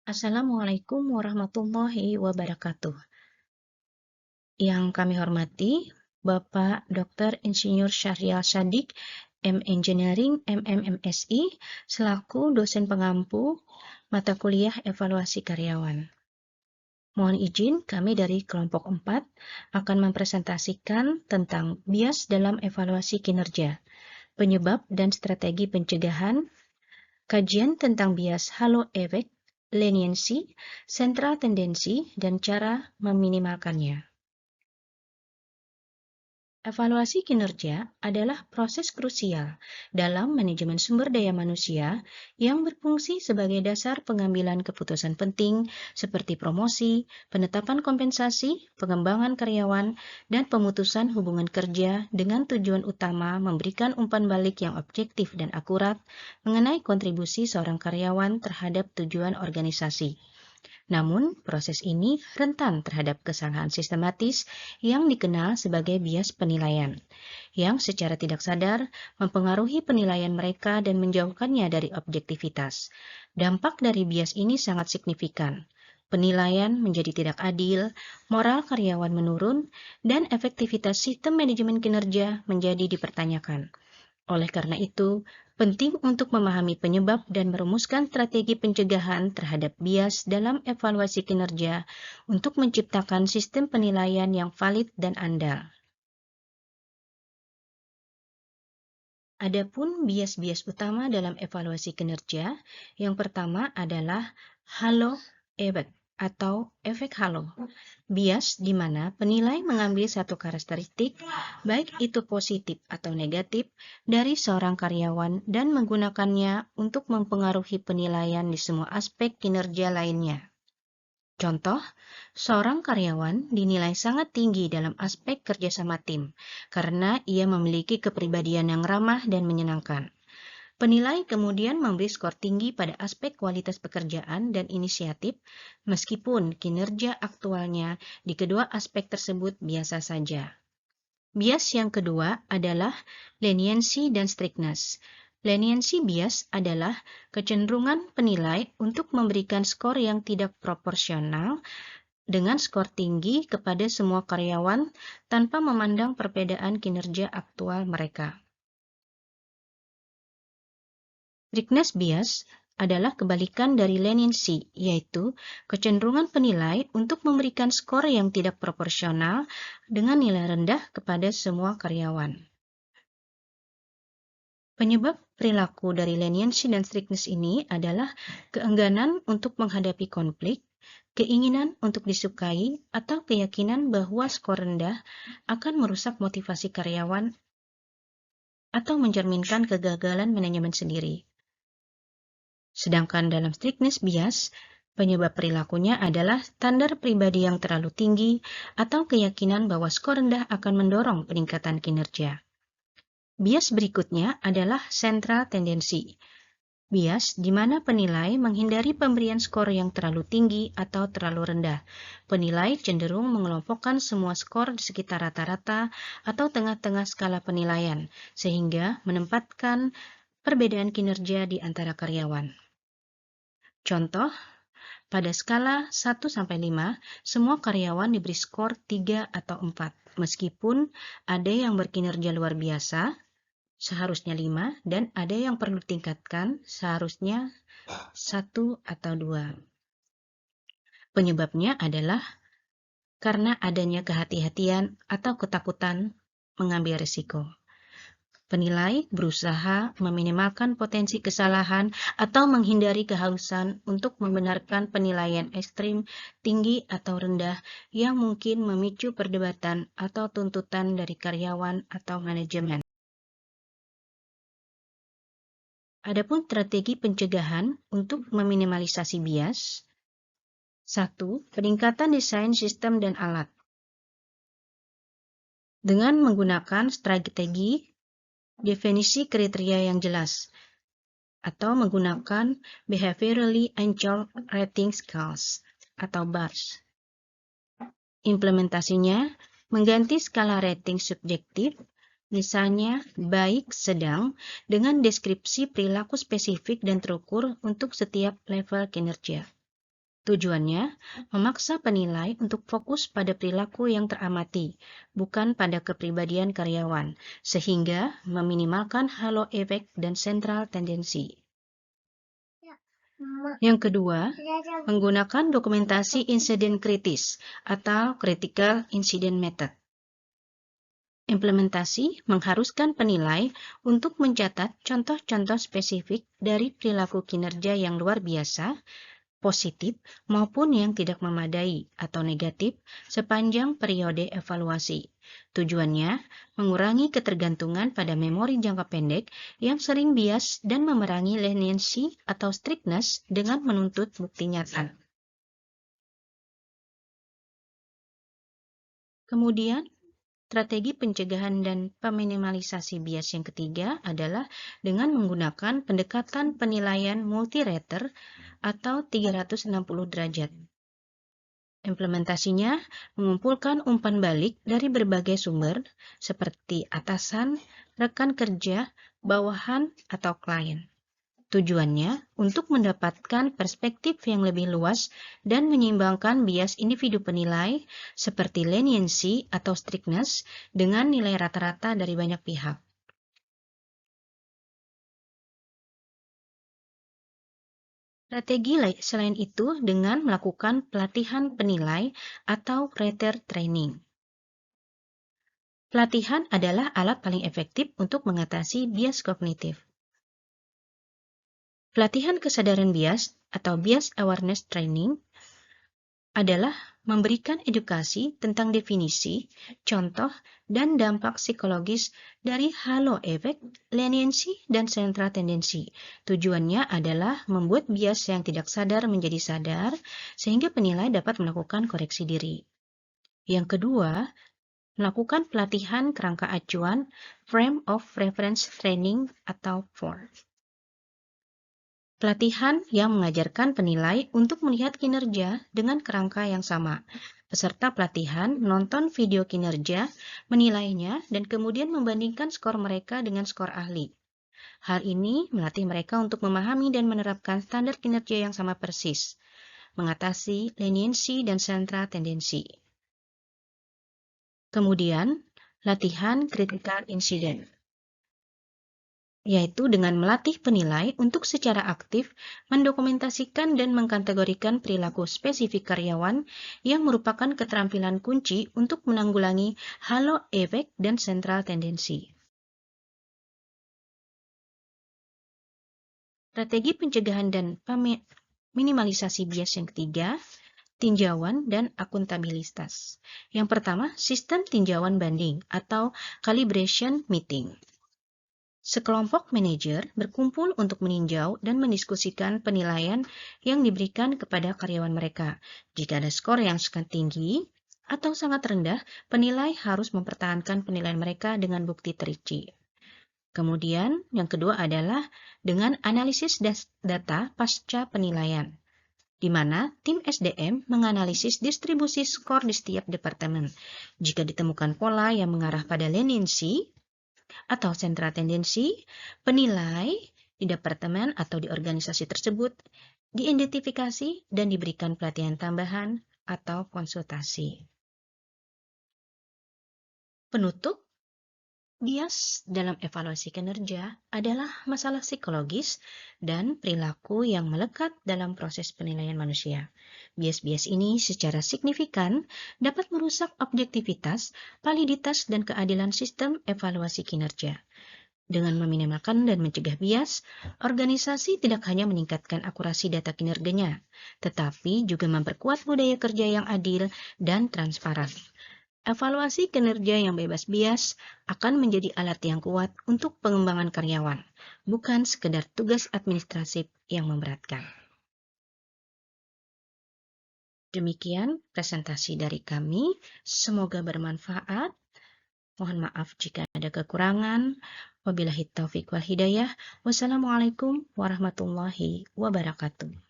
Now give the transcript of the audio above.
Assalamualaikum warahmatullahi wabarakatuh. Yang kami hormati, Bapak Dr. Insinyur Syahrial Sadiq, M Engineering, MMMSI, selaku dosen pengampu mata kuliah evaluasi karyawan. Mohon izin, kami dari kelompok 4 akan mempresentasikan tentang bias dalam evaluasi kinerja, penyebab dan strategi pencegahan, kajian tentang bias halo efek, leniency, sentral tendensi, dan cara meminimalkannya. Evaluasi kinerja adalah proses krusial dalam manajemen sumber daya manusia yang berfungsi sebagai dasar pengambilan keputusan penting seperti promosi, penetapan kompensasi, pengembangan karyawan, dan pemutusan hubungan kerja dengan tujuan utama memberikan umpan balik yang objektif dan akurat mengenai kontribusi seorang karyawan terhadap tujuan organisasi. Namun, proses ini rentan terhadap kesalahan sistematis yang dikenal sebagai bias penilaian, yang secara tidak sadar mempengaruhi penilaian mereka dan menjauhkannya dari objektivitas. Dampak dari bias ini sangat signifikan. Penilaian menjadi tidak adil, moral karyawan menurun, dan efektivitas sistem manajemen kinerja menjadi dipertanyakan. Oleh karena itu, penting untuk memahami penyebab dan merumuskan strategi pencegahan terhadap bias dalam evaluasi kinerja untuk menciptakan sistem penilaian yang valid dan andal. Adapun bias-bias utama dalam evaluasi kinerja, yang pertama adalah halo effect atau efek halo. Bias di mana penilai mengambil satu karakteristik, baik itu positif atau negatif, dari seorang karyawan dan menggunakannya untuk mempengaruhi penilaian di semua aspek kinerja lainnya. Contoh, seorang karyawan dinilai sangat tinggi dalam aspek kerjasama tim karena ia memiliki kepribadian yang ramah dan menyenangkan. Penilai kemudian memberi skor tinggi pada aspek kualitas pekerjaan dan inisiatif, meskipun kinerja aktualnya di kedua aspek tersebut biasa saja. Bias yang kedua adalah leniency dan strictness. Leniency bias adalah kecenderungan penilai untuk memberikan skor yang tidak proporsional dengan skor tinggi kepada semua karyawan tanpa memandang perbedaan kinerja aktual mereka. Strictness bias adalah kebalikan dari leniency, yaitu kecenderungan penilai untuk memberikan skor yang tidak proporsional dengan nilai rendah kepada semua karyawan. Penyebab perilaku dari leniency dan strictness ini adalah keengganan untuk menghadapi konflik, keinginan untuk disukai, atau keyakinan bahwa skor rendah akan merusak motivasi karyawan atau mencerminkan kegagalan manajemen sendiri. Sedangkan dalam strictness bias, penyebab perilakunya adalah standar pribadi yang terlalu tinggi atau keyakinan bahwa skor rendah akan mendorong peningkatan kinerja. Bias berikutnya adalah sentral tendensi. Bias di mana penilai menghindari pemberian skor yang terlalu tinggi atau terlalu rendah. Penilai cenderung mengelompokkan semua skor di sekitar rata-rata atau tengah-tengah skala penilaian, sehingga menempatkan perbedaan kinerja di antara karyawan. Contoh, pada skala 1-5, semua karyawan diberi skor 3 atau 4, meskipun ada yang berkinerja luar biasa, seharusnya 5, dan ada yang perlu ditingkatkan, seharusnya 1 atau 2. Penyebabnya adalah karena adanya kehati-hatian atau ketakutan mengambil risiko. Penilai berusaha meminimalkan potensi kesalahan atau menghindari kehausan untuk membenarkan penilaian ekstrim, tinggi atau rendah yang mungkin memicu perdebatan atau tuntutan dari karyawan atau manajemen. Adapun strategi pencegahan untuk meminimalisasi bias. 1. Peningkatan desain sistem dan alat. Dengan menggunakan strategi definisi kriteria yang jelas, atau menggunakan Behaviorally Anchored Rating Scales atau BARS. Implementasinya mengganti skala rating subjektif, misalnya baik, sedang, dengan deskripsi perilaku spesifik dan terukur untuk setiap level kinerja. Tujuannya, memaksa penilai untuk fokus pada perilaku yang teramati, bukan pada kepribadian karyawan, sehingga meminimalkan halo efek dan sentral tendensi. Yang kedua, menggunakan dokumentasi insiden kritis atau critical incident method. Implementasi mengharuskan penilai untuk mencatat contoh-contoh spesifik dari perilaku kinerja yang luar biasa, positif maupun yang tidak memadai atau negatif sepanjang periode evaluasi. Tujuannya, mengurangi ketergantungan pada memori jangka pendek yang sering bias dan memerangi leniency atau strictness dengan menuntut bukti nyata. Kemudian, strategi pencegahan dan peminimalisasi bias yang ketiga adalah dengan menggunakan pendekatan penilaian multi-rater atau 360 derajat. Implementasinya mengumpulkan umpan balik dari berbagai sumber seperti atasan, rekan kerja, bawahan, atau klien. Tujuannya untuk mendapatkan perspektif yang lebih luas dan menyeimbangkan bias individu penilai seperti leniency atau strictness dengan nilai rata-rata dari banyak pihak. Strategi selain itu dengan melakukan pelatihan penilai atau rater training. Pelatihan adalah alat paling efektif untuk mengatasi bias kognitif. Pelatihan kesadaran bias atau bias awareness training adalah memberikan edukasi tentang definisi, contoh, dan dampak psikologis dari halo efek, leniency, dan sentral tendensi. Tujuannya adalah membuat bias yang tidak sadar menjadi sadar, sehingga penilai dapat melakukan koreksi diri. Yang kedua, melakukan pelatihan kerangka acuan Frame of Reference Training atau FORT. Pelatihan yang mengajarkan penilai untuk melihat kinerja dengan kerangka yang sama. Peserta pelatihan menonton video kinerja, menilainya, dan kemudian membandingkan skor mereka dengan skor ahli. Hal ini melatih mereka untuk memahami dan menerapkan standar kinerja yang sama persis, mengatasi leniency dan sentral tendensi. Kemudian, latihan critical incident, yaitu dengan melatih penilai untuk secara aktif mendokumentasikan dan mengkategorikan perilaku spesifik karyawan yang merupakan keterampilan kunci untuk menanggulangi halo efek dan sentral tendensi. Strategi pencegahan dan minimalisasi bias yang ketiga, tinjauan dan akuntabilitas. Yang pertama, sistem tinjauan banding atau calibration meeting. Sekelompok manajer berkumpul untuk meninjau dan mendiskusikan penilaian yang diberikan kepada karyawan mereka. Jika ada skor yang sangat tinggi atau sangat rendah, penilai harus mempertahankan penilaian mereka dengan bukti terinci. Kemudian, yang kedua adalah dengan analisis data pasca penilaian, di mana tim SDM menganalisis distribusi skor di setiap departemen. Jika ditemukan pola yang mengarah pada leniency atau sentral tendensi, penilai di departemen atau di organisasi tersebut diidentifikasi dan diberikan pelatihan tambahan atau konsultasi. Penutup, bias dalam evaluasi kinerja adalah masalah psikologis dan perilaku yang melekat dalam proses penilaian manusia. Bias-bias ini secara signifikan dapat merusak objektivitas, validitas, dan keadilan sistem evaluasi kinerja. Dengan meminimalkan dan mencegah bias, organisasi tidak hanya meningkatkan akurasi data kinerjanya, tetapi juga memperkuat budaya kerja yang adil dan transparan. Evaluasi kinerja yang bebas bias akan menjadi alat yang kuat untuk pengembangan karyawan, bukan sekedar tugas administratif yang memberatkan. Demikian presentasi dari kami, semoga bermanfaat. Mohon maaf jika ada kekurangan. Wabillahi taufiq wal hidayah. Wassalamualaikum warahmatullahi wabarakatuh.